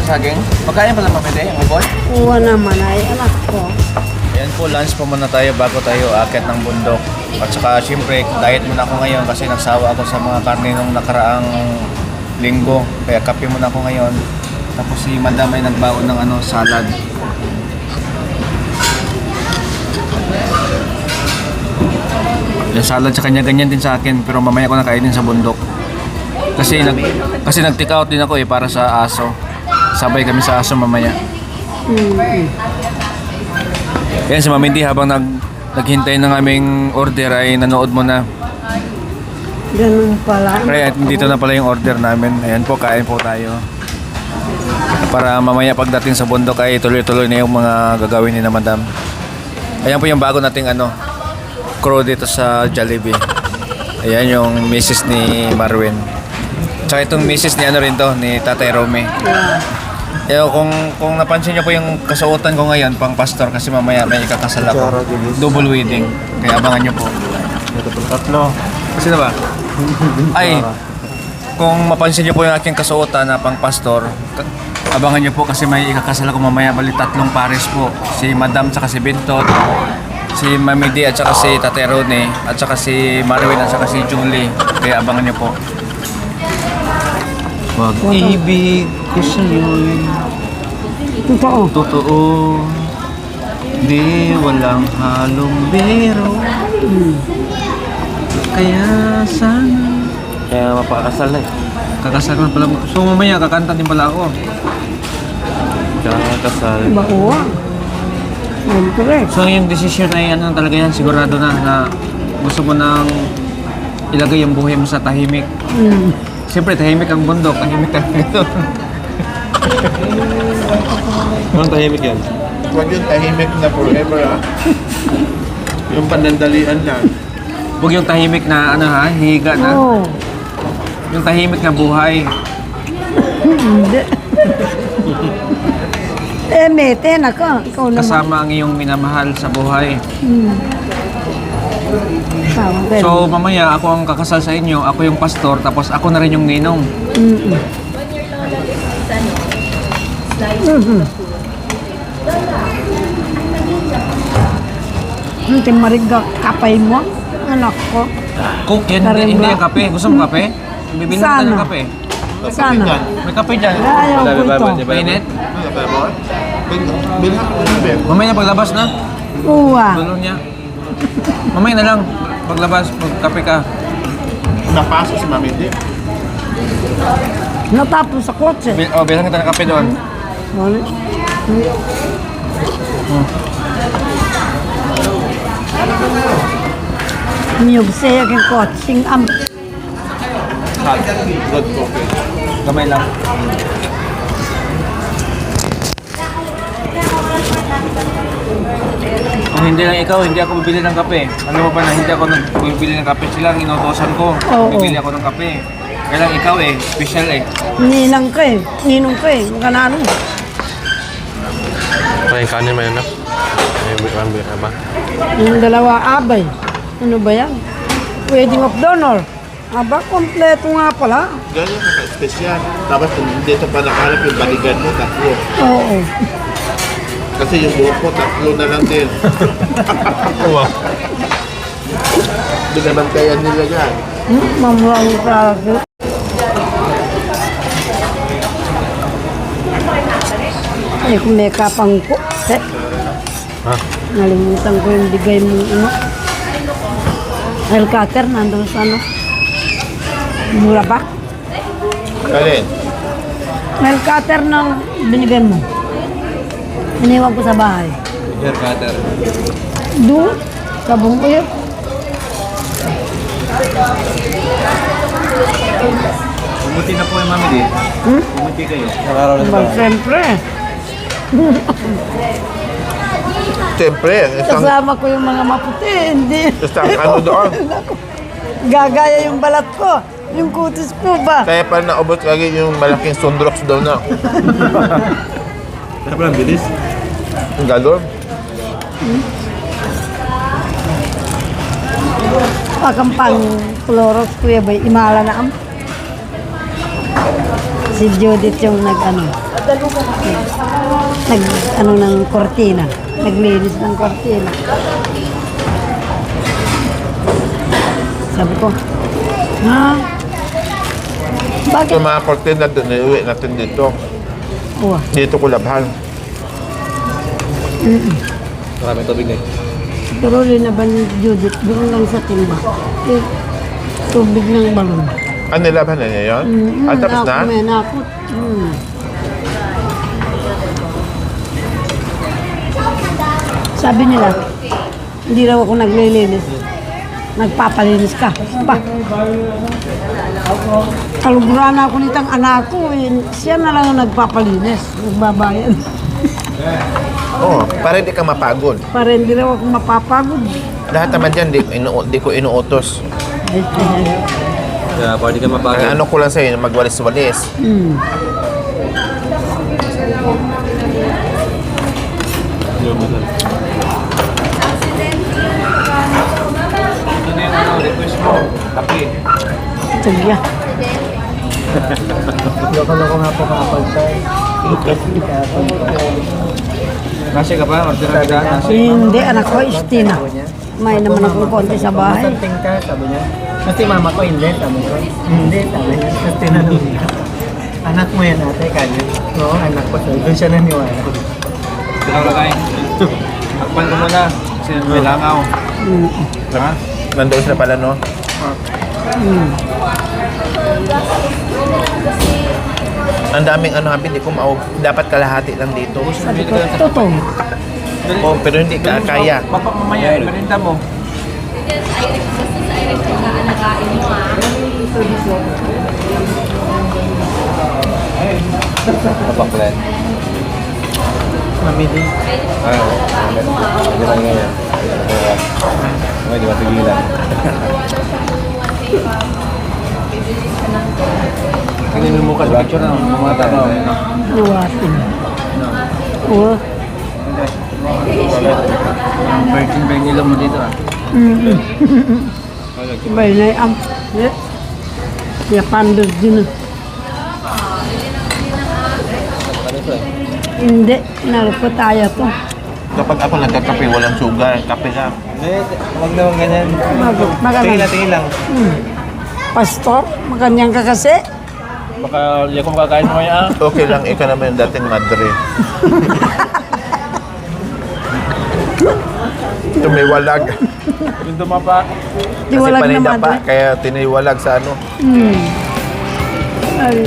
saging. Pagkain pala mamili, ang boy. Oo naman ay anak ko. Ayan po, lunch po muna tayo bago tayo aakyat ng bundok. At saka syempre, diet muna ako ngayon kasi nagsawa ako sa mga karne nung nakaraang linggo. Kaya kape muna ako ngayon. Tapos si madam ay nagbaon ng salad. Yung salad sa kanya ganyan din sa akin, pero mamaya ko na kainin sa bundok. Kasi nag-take out din ako para sa aso. Sabay kami sa aso mamaya. Yan si Mamindi habang naghintay ng aming order ay nanood mo na. Ganun pala. Kaya dito na pala yung order namin. Ayan po, kain po tayo. Para mamaya pagdating sa bundok ay tuloy-tuloy na yung mga gagawin ni na madam. Ayan po yung bago nating crew dito sa Jollibee. Ayan yung misis ni Marwin. Tsaka itong misis ni ni Tatay Romy. Kung napansin niyo po yung kasuotan ko ngayon pang pastor kasi mamaya may ikakasal ako. Double wedding. Kaya abangan niyo po. Tatlo. Kasi na ba? Ay, kung mapansin niyo po yung aking kasuotan na pang pastor, abangan niyo po kasi may ikakasal ako mamaya. Bali tatlong pares po. Si Madam tsaka si Bintot, si Mami D at saka si Tatay Rone at saka si Marwin at saka si Julie. Kaya abangan niyo po. Pag-ibig ko sa'yo'y totoo. Di walang halong biro. Kaya sana. Kaya mapakasal na Kakasal na pala. So mamaya kakanta din pala ako. Kakasal. Bawa. Siyempre. So yung decision ay talaga yan, sigurado na gusto mo nang ilagay yung buhay mo sa tahimik. Siyempre tahimik ang bundok, tahimik talaga doon. Anong tahimik yan? Huwag yung tahimik na forever Yung panandalian lang. Huwag yung tahimik na hihiga na. Oo. Yung tahimik na buhay. Hindi. Mete na ka. Ikaw naman. Kasama ang iyong minamahal sa buhay. Tama, So mamaya ako ang kakasal sa inyo, ako yung pastor, tapos ako na rin yung ninong. Hindi mariga kapay mo. Anak ko. Cook yan, hindi yung kape. Gusto mo kape? Bibili na tayo ng kape. Sana. May kape dyan. Ayaw ko ito. Mainit? Bilhan ko na, Ben. Mamaya paglabas na. Uwa. Dulo niya. Mamaya na lang. Paglabas, magkape ka. Napasok si Mami D. Natapos sa kotse. Bilang kita ng kape doon. Wala. Niyog siya kang coaching am. Hot. Good coffee. Gamay lang. Kung hindi lang ikaw, hindi ako bibili ng kape. Alam mo ba na hindi ako bibili ng kape? Sila ang inutosan ko. Oo. Bibili ako ng kape. Kaya lang ikaw special Ninang ka ninong ka makanano. May kanin may anak. May ba? Yung dalawa abay. Ano ba yan? Wedding of donor. Aba, kompleto nga pala. Ganyan ka-special. Tapos dito pa nakalap yung baligan mo, tatlo. Oo. Kasi yung buhok ko, tatlo na lang din. Wow. Binabantayan nila yan. Mamurang klase. Ay, kung may kapang ko. Ha? Nalimutan ko yung bigay mo El cutter nandun sa mura ba? Alin? El cutter ng binigay mo. Iniwan ko sa bahay. Hair cutter. Doon, sa buong uyo. Bumuti na po yung mami din. Bumuti kayo. Siyempre. Siyempre, isang Kasama ko yung mga maputi, hindi. doon. Gagaya yung balat ko. Yung kutis ko ba? Kaya pa naubot lagi yung malaking sundrox daw na. Kaya pala, bilis. Ang galor. Pakampang kloros kuya ba, imala na am. Si Judith yung nag ng kortina. Naglinis ng kortina. Sabi ko, ha? Bakit? Yung mga kortina doon, iuwi natin dito. Uwa. Dito ko labhan. Maraming tubig na eh. Pero rin na ba ni Judith, doon lang sa timba. Eh, tubig ng balon. Ano nilabhan na niya yun? Tapos na? May nakot. Sabi nila, hindi raw ako naglilinis. Nagpapalinis ka. Pa. Kaluguran ako nitang anak ko. Eh. Siya na lang ang nagpapalinis. Nagbabayad. Oo, para hindi ka mapagod. Para hindi raw ako mapapagod. Lahat naman dyan, di ko inuutos. Kaya pwede ka Ang mapagod. ano ko lang sa'yo, magwalis-walis. Ito na yung ano, request mo. Kape. Sige. Kasi ka pa, order ka na. Hindi, anak ko, Istina. May naman akong konti sa bahay. Something ka, sabi niya. Kasi mama ko, hindi, sabi ko. Hindi, sabi niya. Tapos tinanong niya. Anak mo yan ate, kanya. Oo, anak ko. So, doon siya naniwala. Silang lagay. Akpan ko muna. Kasi may langaw. Ha? Nandoon sila pala, no? Ang daming ano, habi, di ko dapat kalahati lang dito. Sabi ko, totoo. Oh, pero hindi ka kaya. Papa, mamaya, iparinta mo. Kapaklan. Mami din. Hindi lang ngayon. Di ba tigilan? Tingnan mo ka sa picture na mga tao. Iwasin. Oo. Virgin nila mo dito ah. Bay na am. Ya pandos din. Hindi, narupot tayo to. Kapag ako nagkakape, walang sugar. Kape lang. Huwag naman ganyan. Magalang. Tingin lang. Pastor, maganyang ka kasi. Baka hindi ako makakain mo yan. Okay lang, ikaw naman yung dating madre. Tumiwalag. Yung dumapa. Di Kasi walang paninda naman. pa, kaya tiniwalag sa ano. Ay,